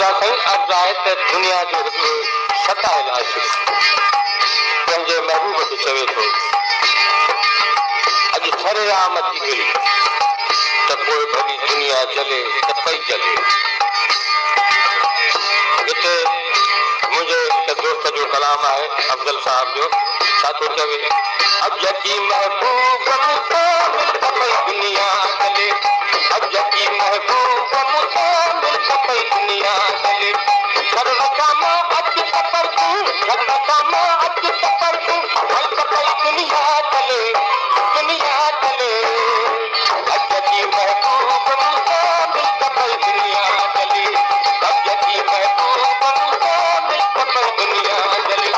ॿुधा साईं अर्ज़ु आहे त दुनिया जो हिकु सतायल आशिक़ पंहिंजे महबूब खे चवे थो अॼु सरेआम अची गिरी त पोइ भली दुनिया जले त पई जले। हिते मुंहिंजे हिकु दोस्त जो कलाम आहे अफ़ज़ल साहब जो, छा थो चवे अब यकी महबूब मुझसे मिलता पई दुनिया जले, अब यकी महबूब मुझसे मिलता पई दुनिया जले। सर्वकामा अच सफर तू, सर्वकामा अच सफर तू, मिलता पई दुनिया जले, दुनिया जले। अब यकी महबूब मुझसे मिलता पई दुनिया जले, अब यकी महबूब मुझसे मिलता पई दुनिया जले।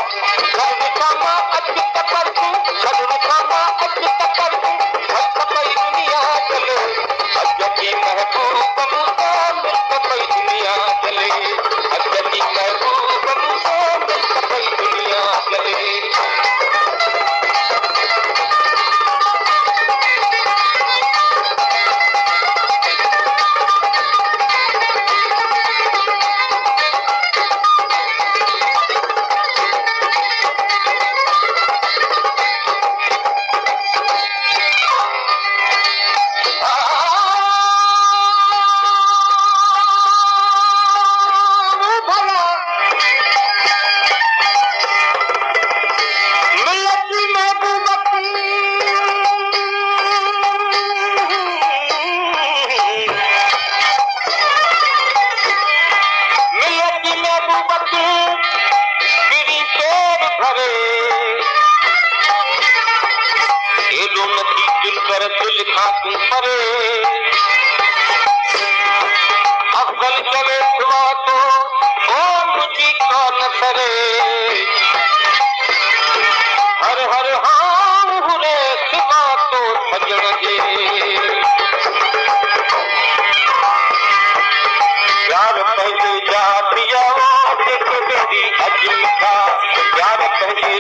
सर्वकामा अच सफर तू, सर्वकामा अच सफर तू, मिलता पई दुनिया जले, अब यकी महबूब मुझसे मिलता पई दुनिया जले, अब यकी महबूब मुझसे मिलता पई दुनिया जले। अफ़ज़ल चवे सिवा तो ओ मुझी कान सरे, हर हर हाँ हुरे सिवा तो सजण जे। प्यार पंहिंजे जा पिया जेके बेरी अॼु मिठा, प्यार पंहिंजे